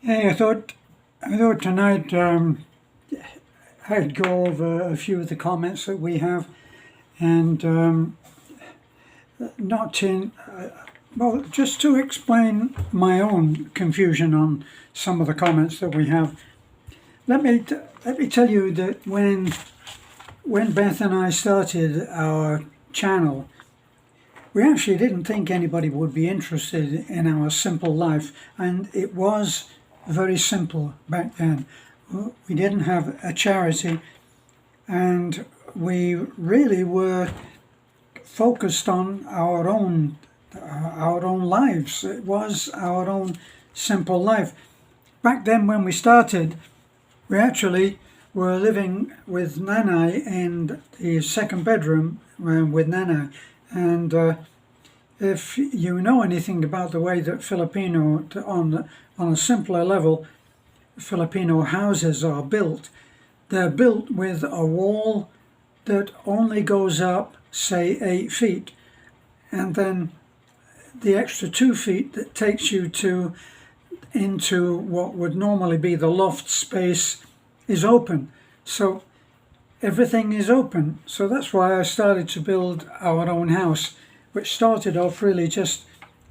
Hey, I thought tonight I'd go over a few of the comments that we have, and not in well, just to explain my own confusion on some of the comments that we have. Let me tell you that when Beth and I started our channel, we actually didn't think anybody would be interested in our simple life, and it was very simple back then. We didn't have a charity, and we really were focused on our own lives. It was our own simple life. Back then, when we started, we actually were living with Nanai in the second bedroom with Nanai, and if you know anything about the way that on a simpler level, Filipino houses are built, they're built with a wall that only goes up, say, 8 feet, and then the extra 2 feet that takes you into what would normally be the loft space is open. So everything is open. So that's why I started to build our own house, which started off really just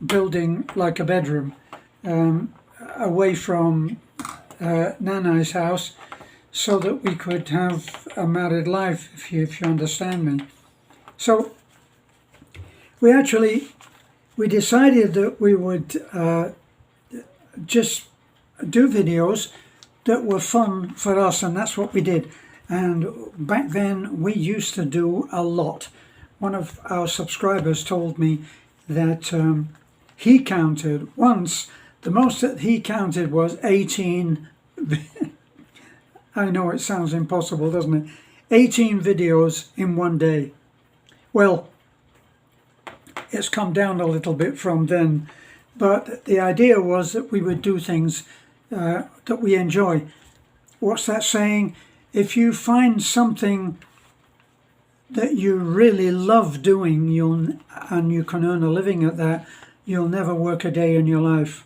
building like a bedroom, away from Nanai's house, so that we could have a married life, if you understand me. So we decided that we would just do videos that were fun for us, and that's what we did. And back then we used to do a lot. One of our subscribers told me that he counted once, the most that he counted was 18 I know it sounds impossible, doesn't it? 18 videos in one day. Well, it's come down a little bit from then, but the idea was that we would do things that we enjoy. What's that saying? If you find something that you really love doing, and you can earn a living at that, you'll never work a day in your life.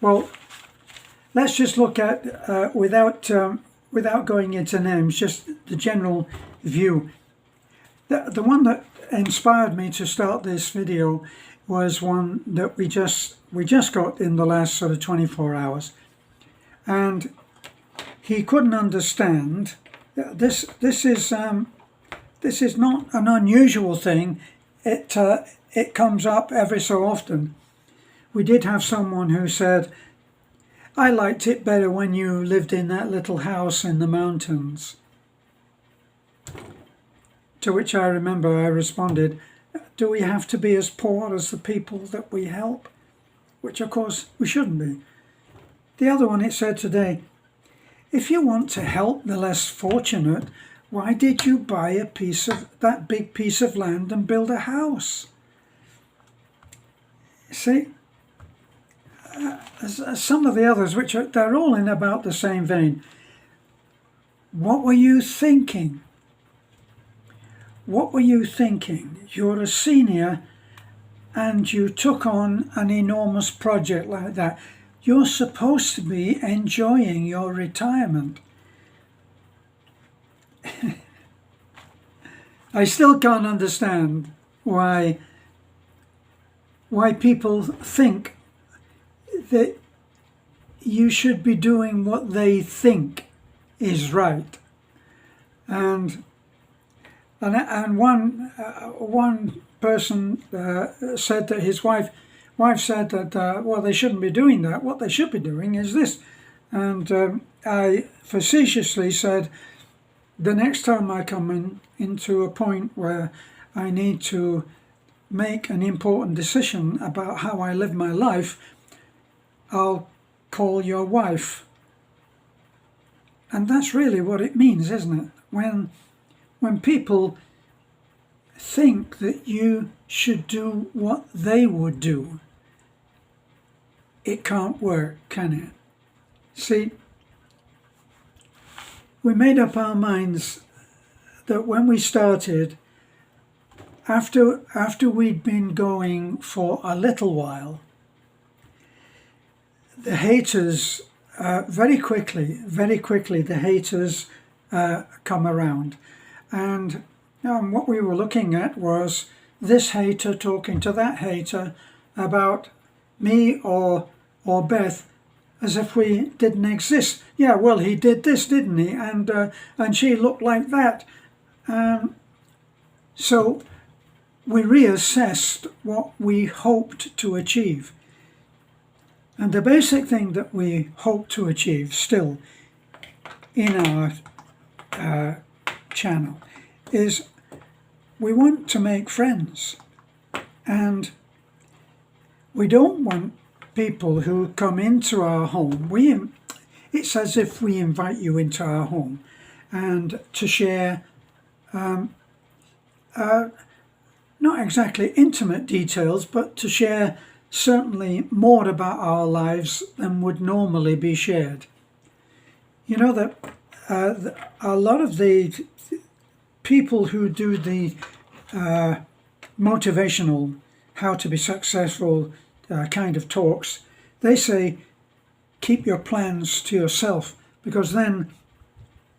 Well, let's just look at, without going into names, just the general view. The one that inspired me to start this video was one that we just got in the last sort of 24 hours, and he couldn't understand. This is not an unusual thing. It comes up every so often. We did have someone who said, "I liked it better when you lived in that little house in the mountains." To which I remember I responded, "Do we have to be as poor as the people that we help?" Which of course we shouldn't be. The other one, it said today, "If you want to help the less fortunate, why did you buy that big piece of land and build a house?" See, some of the others, they're all in about the same vein. What were you thinking? What were you thinking? You're a senior and you took on an enormous project like that. You're supposed to be enjoying your retirement. I still can't understand why people think that you should be doing what they think is right. And one person said that his wife said that well, they shouldn't be doing that. What they should be doing is this. And I facetiously said, the next time I come into a point where I need to make an important decision about how I live my life, I'll call your wife. And that's really what it means, isn't it? When people think that you should do what they would do, it can't work, can it? See, we made up our minds that when we started, after we'd been going for a little while, the haters, very quickly, the haters come around. And what we were looking at was this hater talking to that hater about me or Beth as if we didn't exist. Yeah, well, he did this, didn't he? And she looked like that. So we reassessed what we hoped to achieve. And the basic thing that we hope to achieve still in our channel is we want to make friends, and we don't want people who come into our home. It's as if we invite you into our home and to share not exactly intimate details, but to share certainly more about our lives than would normally be shared. You know that a lot of the people who do the motivational, how to be successful kind of talks, they say keep your plans to yourself, because then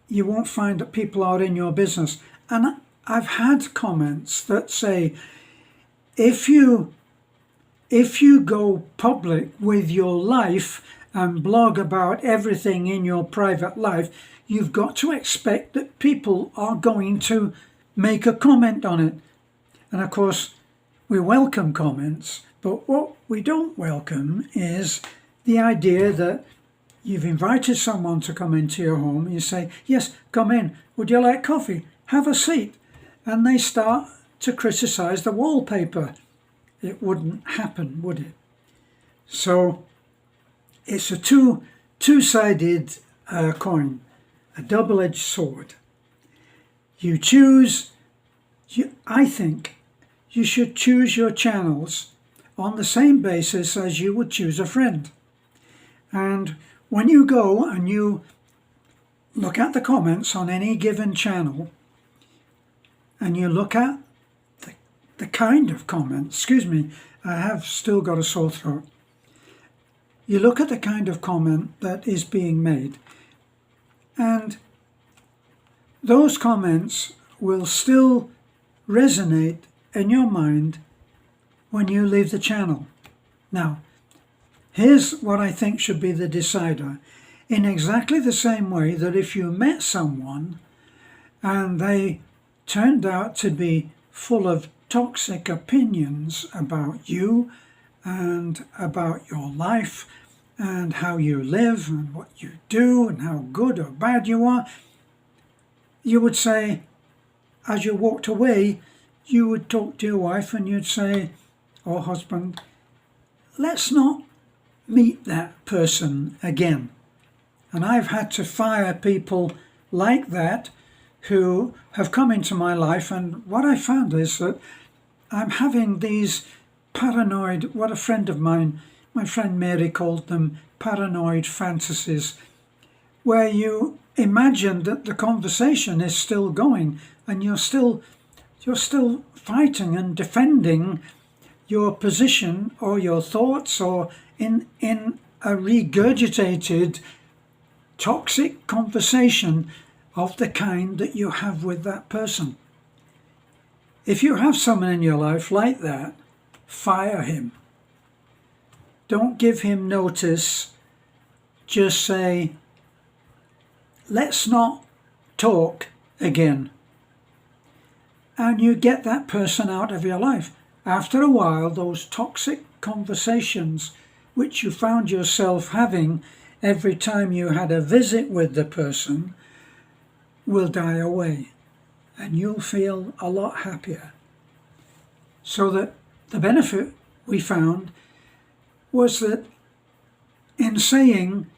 you won't find that people are in your business. And I've had comments that say if you go public with your life and blog about everything in your private life, you've got to expect that people are going to make a comment on it. And of course, we welcome comments, but what we don't welcome is the idea that you've invited someone to come into your home. You say, yes, come in. Would you like coffee? Have a seat. And they start to criticize the wallpaper. It wouldn't happen, would it? So it's a two-sided coin, a double-edged sword. You choose, I think you should choose your channels on the same basis as you would choose a friend. And when you go and you look at the comments on any given channel, and you look at the kind of comment, excuse me, I have still got a sore throat. You look at the kind of comment that is being made, and those comments will still resonate in your mind when you leave the channel. Now, here's what I think should be the decider. In exactly the same way that if you met someone and they turned out to be full of toxic opinions about you and about your life and how you live and what you do and how good or bad you are, you would say, as you walked away, you would talk to your wife and you'd say, or husband, let's not meet that person again. And I've had to fire people like that who have come into my life, and what I found is that I'm having these paranoid, what a friend of mine, my friend Mary, called them paranoid fantasies, where you imagine that the conversation is still going and you're still fighting and defending your position or your thoughts, or in a regurgitated toxic conversation of the kind that you have with that person. If you have someone in your life like that, fire him. Don't give him notice. Just say, let's not talk again. And you get that person out of your life. After a while, those toxic conversations which you found yourself having every time you had a visit with the person will die away, and you'll feel a lot happier. So that the benefit we found was that in saying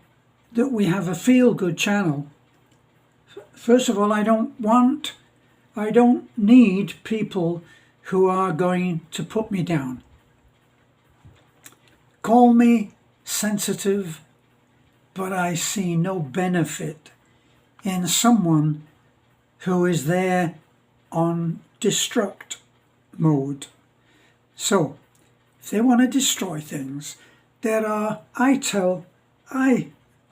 that we have a feel-good channel, first of all, I don't need people who are going to put me down. Call me sensitive, but I see no benefit in someone who is there on destruct mode. So, if they want to destroy things, I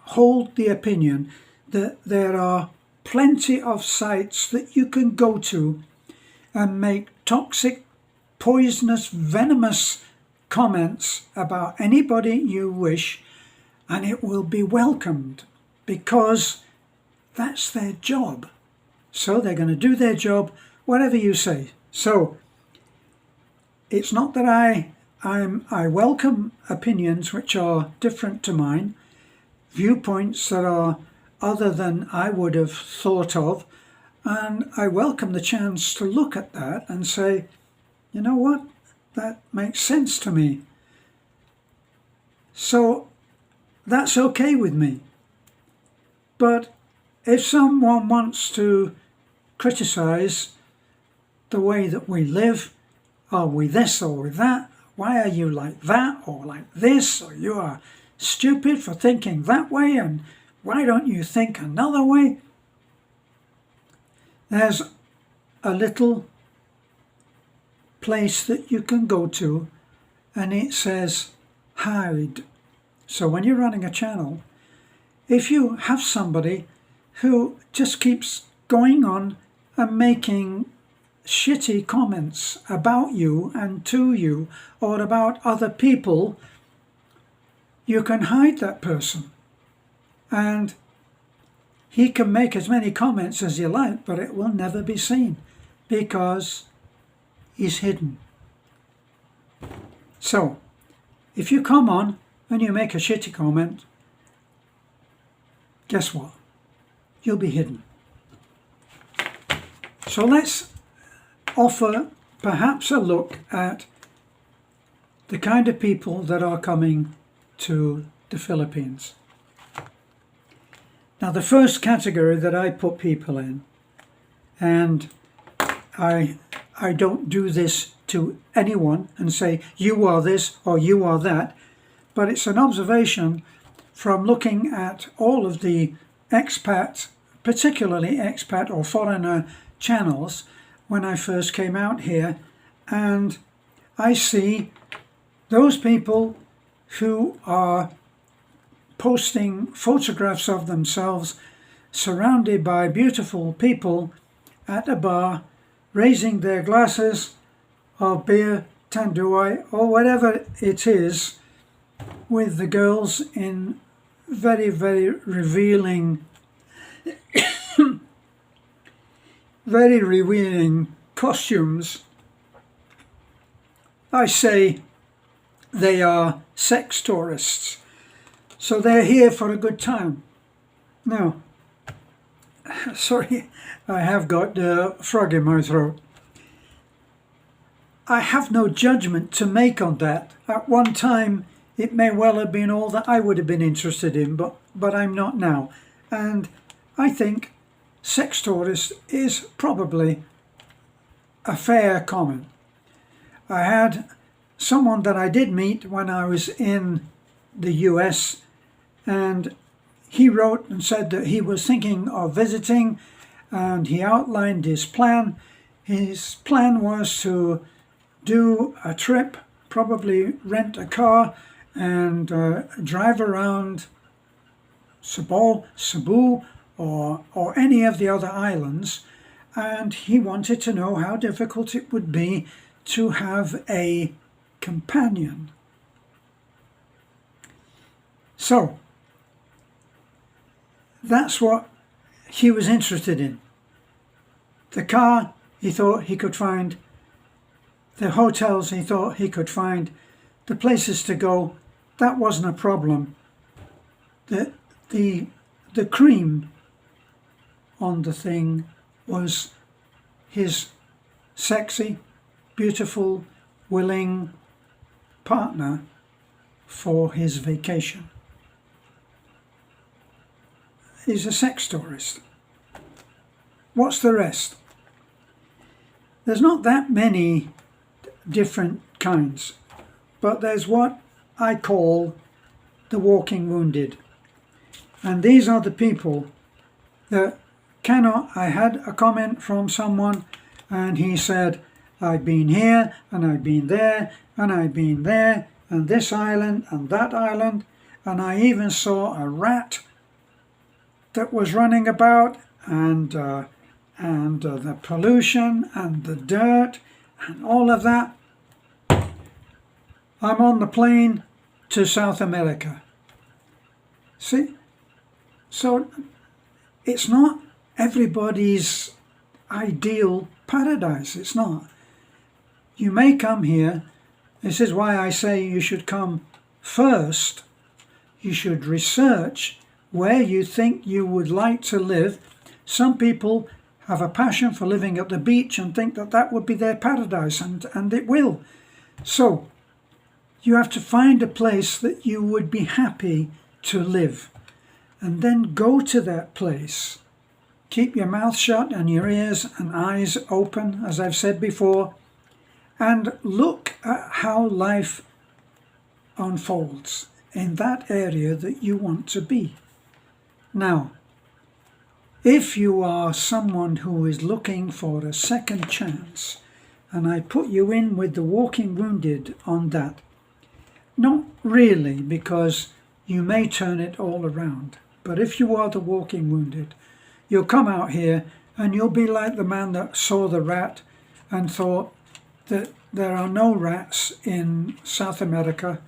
hold the opinion that there are plenty of sites that you can go to and make toxic, poisonous, venomous comments about anybody you wish, and it will be welcomed because that's their job. So they're going to do their job, whatever you say. So it's not that I welcome opinions which are different to mine, viewpoints that are other than I would have thought of, and I welcome the chance to look at that and say, you know what, that makes sense to me. So that's okay with me. But if someone wants to criticize the way that we live, are we this or we that? Why are you like that or like this? Or you are stupid for thinking that way, and why don't you think another way? There's a little place that you can go to and it says hide. So when you're running a channel, if you have somebody who just keeps going on and making shitty comments about you and to you or about other people, you can hide that person. And he can make as many comments as you like, but it will never be seen because he's hidden. So, if you come on and you make a shitty comment, guess what? You'll be hidden. So let's offer perhaps a look at the kind of people that are coming to the Philippines. Now, the first category that I put people in, and I don't do this to anyone and say you are this or you are that, but it's an observation from looking at all of the expat, particularly expat or foreigner channels when I first came out here, and I see those people who are posting photographs of themselves surrounded by beautiful people at a bar, raising their glasses of beer, tanduay, or whatever it is, with the girls in very, very revealing very revealing costumes. I say they are sex tourists. So they're here for a good time. Now, sorry, I have got a frog in my throat. I have no judgment to make on that. At one time, it may well have been all that I would have been interested in, but I'm not now. And I think sex tourist is probably a fair comment. I had someone that I did meet when I was in the US, and he wrote and said that he was thinking of visiting, and he outlined his plan. His plan was to do a trip, probably rent a car and drive around Cebu or any of the other islands, and he wanted to know how difficult it would be to have a companion. So that's what he was interested in. The car he thought he could find, the hotels he thought he could find, the places to go, that wasn't a problem. The cream on the thing was his sexy, beautiful, willing partner for his vacation. He's a sex tourist. What's the rest? There's not that many different kinds, but there's what I call the walking wounded. And these are the people that cannot. I had a comment from someone and he said, I've been here and I've been there and I've been there and this island and that island, and I even saw a rat that was running about, and the pollution and the dirt and all of that. I'm on the plane to South America. See? So it's not everybody's ideal paradise. It's not. You may come here. This is why I say you should come first. You should research where you think you would like to live. Some people have a passion for living at the beach and think that that would be their paradise, and it will. So you have to find a place that you would be happy to live, and then go to that place. Keep your mouth shut and your ears and eyes open, as I've said before, and look at how life unfolds in that area that you want to be. Now, if you are someone who is looking for a second chance, and I put you in with the Walking Wounded on that, not really, because you may turn it all around, but if you are the Walking Wounded, you'll come out here and you'll be like the man that saw the rat and thought that there are no rats in South America.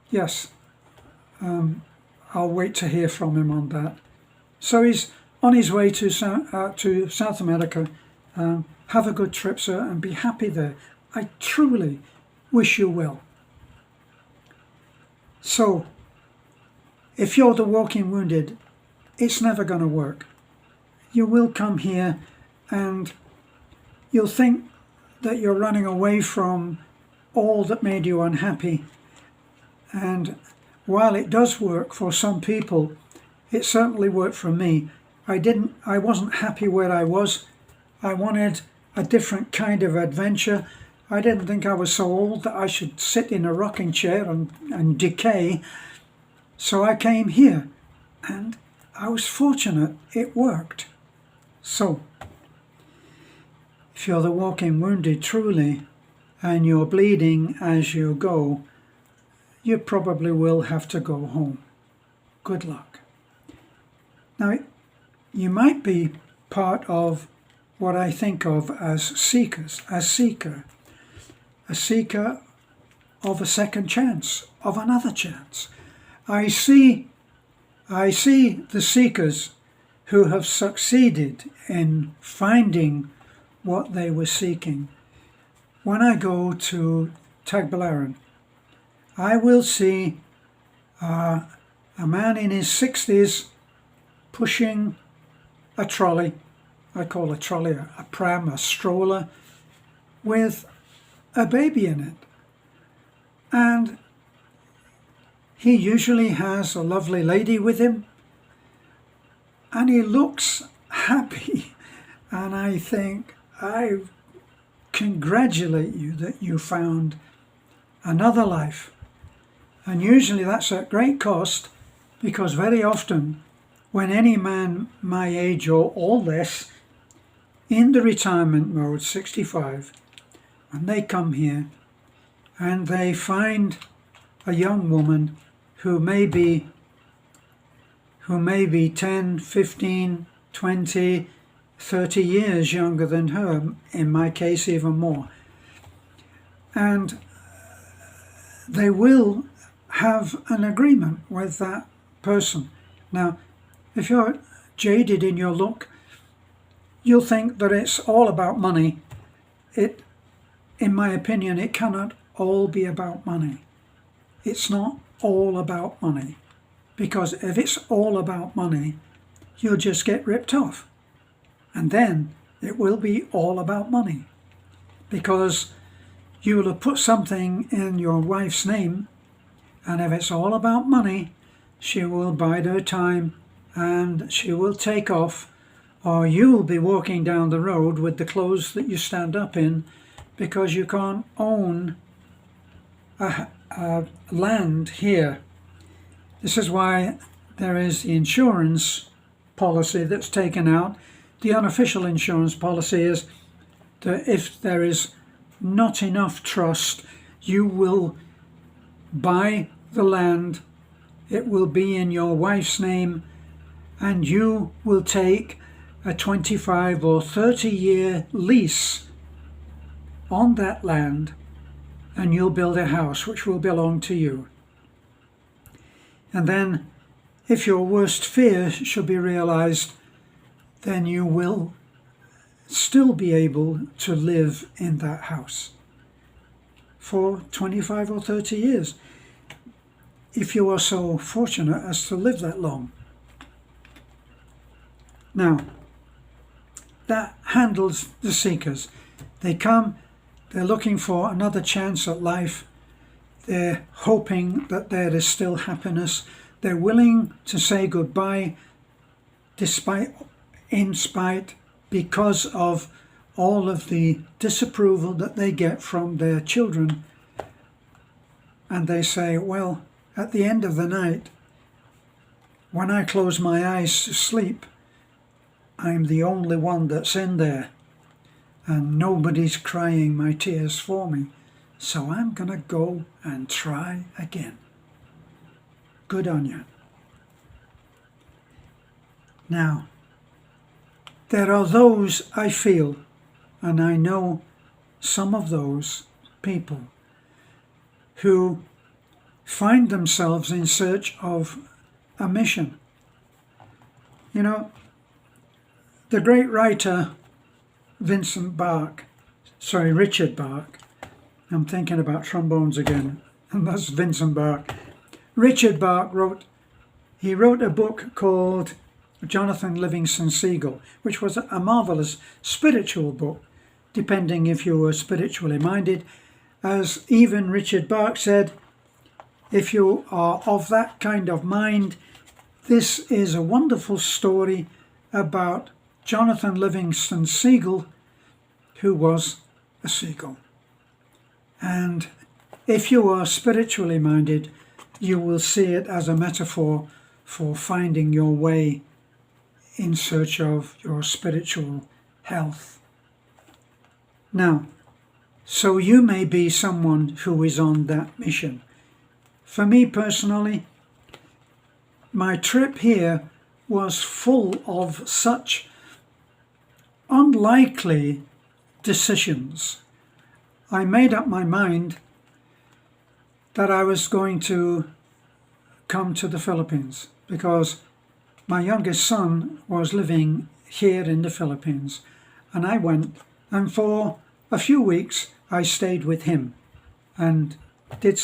Yes, I'll wait to hear from him on that. So he's on his way to South America. Have a good trip, sir, and be happy there. I truly wish you well. So, if you're the Walking Wounded, it's never going to work. You will come here and you'll think that you're running away from all that made you unhappy. And while it does work for some people, it certainly worked for me. I wasn't happy where I was. I wanted a different kind of adventure. I didn't think I was so old that I should sit in a rocking chair and decay. So I came here, and I was fortunate it worked. So, if you're the Walking Wounded truly, and you're bleeding as you go, you probably will have to go home. Good luck. Now, you might be part of what I think of as seekers, a seeker of a second chance, of another chance. I see the seekers who have succeeded in finding what they were seeking. When I go to Tagbilaran, I will see a man in his 60s pushing a trolley. I call a trolley a pram, a stroller, with a baby in it. And he usually has a lovely lady with him, and he looks happy. And I think, I congratulate you that you found another life. And usually that's at great cost, because very often when any man my age or less in the retirement mode, 65, and they come here and they find a young woman who may be 10, 15, 20, 30 years younger than her, in my case even more. And they will have an agreement with that person. Now, if you're jaded in your look, you'll think that it's all about money. In my opinion, it cannot all be about money. It's not all about money, because if it's all about money, you'll just get ripped off. And then it will be all about money, because you will have put something in your wife's name, and if it's all about money, she will bide her time and she will take off, or you will be walking down the road with the clothes that you stand up in, because you can't own a land here. This is why there is the insurance policy that's taken out. The unofficial insurance policy is that if there is not enough trust, You will buy the land, it will be in your wife's name, and you will take a 25 or 30-year lease on that land, and you'll build a house which will belong to you. And then, if your worst fear should be realized, then you will still be able to live in that house for 25 or 30 years, if you are so fortunate as to live that long. Now, that handles the seekers. They come, they're looking for another chance at life, they're hoping that there is still happiness, they're willing to say goodbye in spite, because of all of the disapproval that they get from their children. And they say, well, at the end of the night, when I close my eyes to sleep, I'm the only one that's in there, and nobody's crying my tears for me, so I'm going to go and try again. Good on you. Now, there are those, I feel, and I know some of those people, who find themselves in search of a mission. You know, the great writer Richard Bach, I'm thinking about trombones again, and that's Vincent Bach. Richard Bach wrote a book called Jonathan Livingston Seagull, which was a marvelous spiritual book, depending if you were spiritually minded. As even Richard Bach said, if you are of that kind of mind, this is a wonderful story about Jonathan Livingston Seagull, who was a seagull. And if you are spiritually minded, you will see it as a metaphor for finding your way in search of your spiritual health. Now, so you may be someone who is on that mission. For me personally, my trip here was full of such unlikely decisions. I made up my mind that I was going to come to the Philippines because my youngest son was living here in the Philippines, and I went, and for a few weeks I stayed with him and had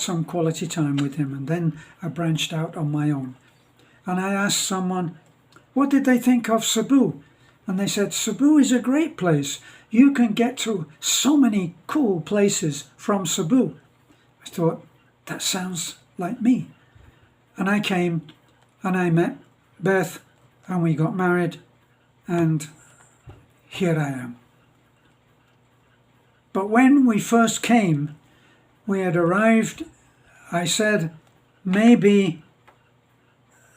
some quality time with him, and then I branched out on my own. And I asked someone, what did they think of Cebu? And they said, Cebu is a great place. You can get to so many cool places from Cebu. I thought, that sounds like me. And I came and I met Beth and we got married, and here I am. But when we first came, we had arrived, I said, maybe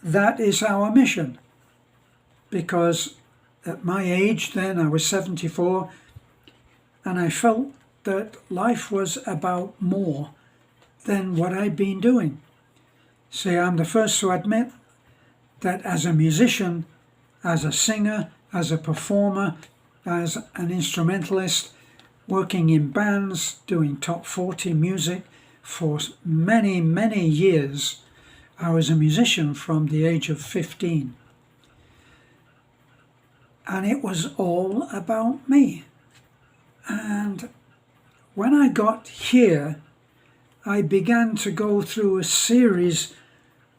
that is our mission, because at my age then, I was 74, and I felt that life was about more than what I'd been doing. See, I'm the first to admit that as a musician, as a singer, as a performer, as an instrumentalist, working in bands, doing top 40 music for many, many years, I was a musician from the age of 15. And it was all about me. And when I got here, I began to go through a series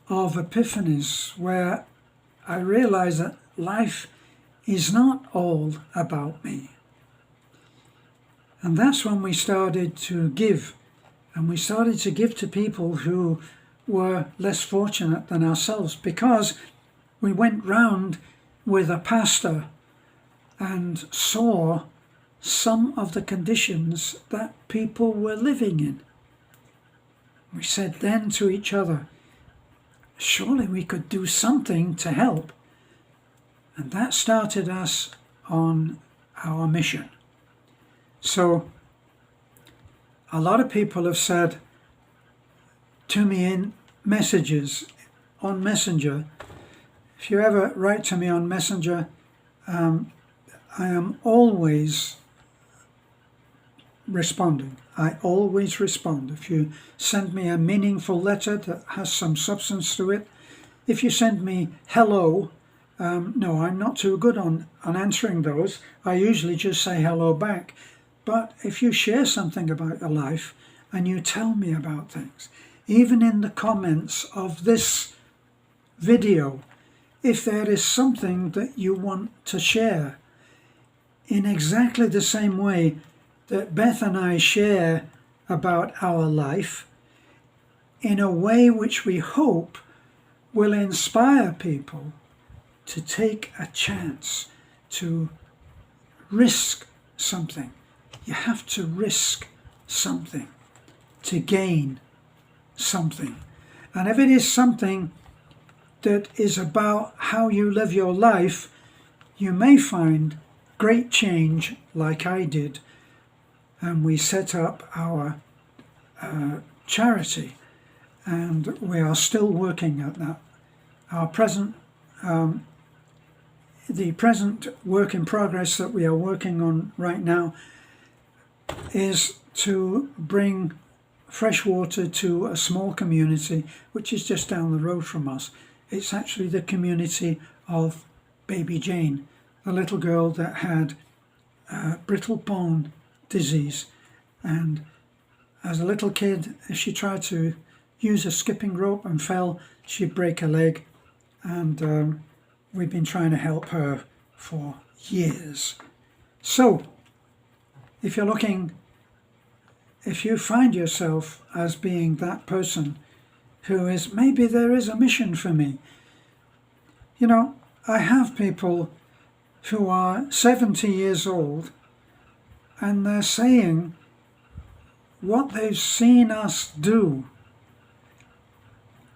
of epiphanies where I realized that life is not all about me. And that's when we started to give. And we started to give to people who were less fortunate than ourselves, because we went round with a pastor and saw some of the conditions that people were living in. We said then to each other, surely we could do something to help. And that started us on our mission. So a lot of people have said to me in messages on Messenger, if you ever write to me on Messenger, I am always responding. I always respond. If you send me a meaningful letter that has some substance to it, if you send me hello, no, I'm not too good on answering those. I usually just say hello back. But if you share something about your life and you tell me about things, even in the comments of this video, if there is something that you want to share in exactly the same way that Beth and I share about our life, in a way which we hope will inspire people to take a chance, to risk something. You have to risk something to gain something. And if it is something that is about how you live your life, you may find great change like I did. And we set up our charity, and we are still working at that. Our present, the present work in progress that we are working on right now is to bring fresh water to a small community which is just down the road from us. It's actually the community of baby Jane, the little girl that had brittle bone disease, and as a little kid, if she tried to use a skipping rope and fell, she'd break her leg, and we've been trying to help her for years. So if you find yourself as being that person who is, maybe there is a mission for me. You know, I have people who are 70 years old and they're saying what they've seen us do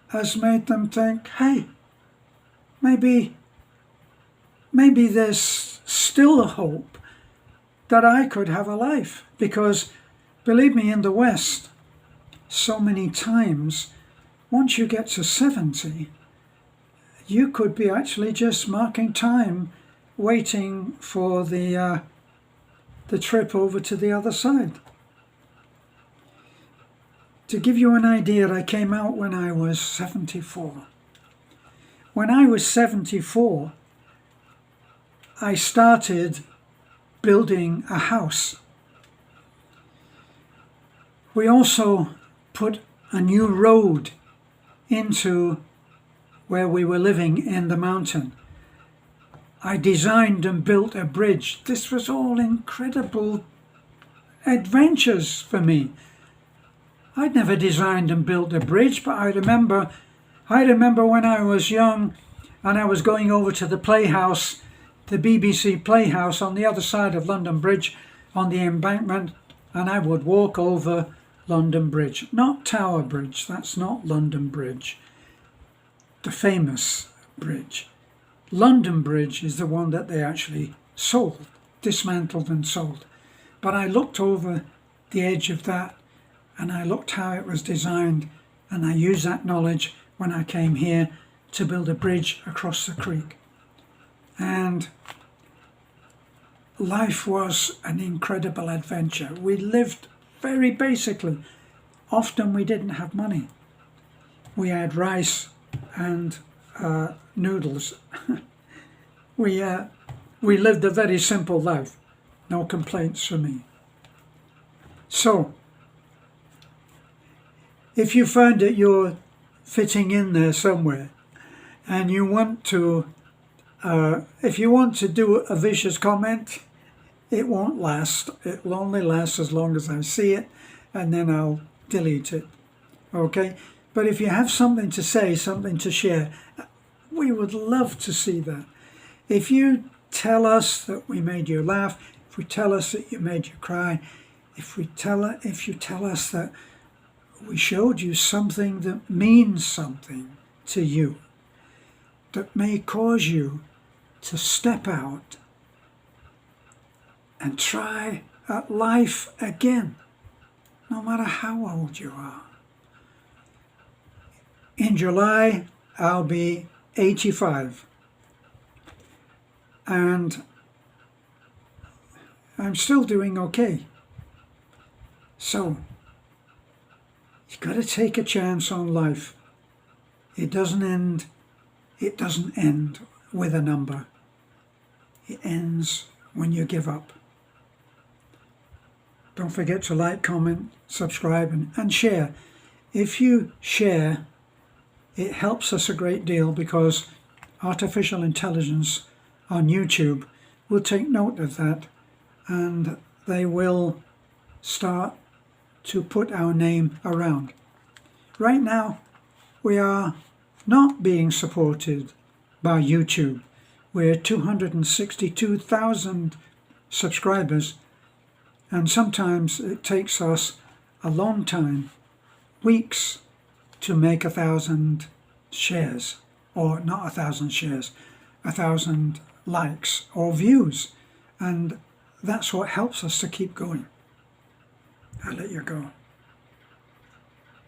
has made them think, hey, maybe there's still a hope that I could have a life. Because believe me, in the West, so many times, once you get to 70, you could be actually just marking time, waiting for the trip over to the other side. To give you an idea, I came out when I was 74. When I was 74, I started building a house. We also put a new road into where we were living in the mountain. I designed and built a bridge. This was all incredible adventures for me. I'd never designed and built a bridge, but I remember when I was young and I was going over to the Playhouse, the BBC Playhouse on the other side of London Bridge on the embankment, and I would walk over London Bridge. Not Tower Bridge, that's not London Bridge. The famous bridge. London Bridge is the one that they actually sold, dismantled and sold. But I looked over the edge of that and I looked how it was designed, and I used that knowledge when I came here to build a bridge across the creek. And life was an incredible adventure. We lived very basically. Often we didn't have money. We had rice and noodles. We lived a very simple life. No complaints from me. So, if you find that you're fitting in there somewhere and you want to, if you want to do a vicious comment, it won't last. It will only last as long as I see it, and then I'll delete it. Okay? But if you have something to say, something to share, we would love to see that. If you tell us that we made you laugh, if we tell us that you made you cry, if you tell us that we showed you something that means something to you, that may cause you to step out and try at life again. no matter how old you are. In July, I'll be 85. And I'm still doing okay. So, you've got to take a chance on life. It doesn't end with a number. It ends when you give up. Don't forget to like, comment, subscribe and share. If you share, it helps us a great deal because artificial intelligence on YouTube will take note of that and they will start to put our name around. Right now, we are not being supported by YouTube. We're 262,000 subscribers, and sometimes it takes us a long time, weeks, to make 1,000 shares, or not 1,000 shares, 1,000 likes or views, and that's what helps us to keep going. I'll let you go.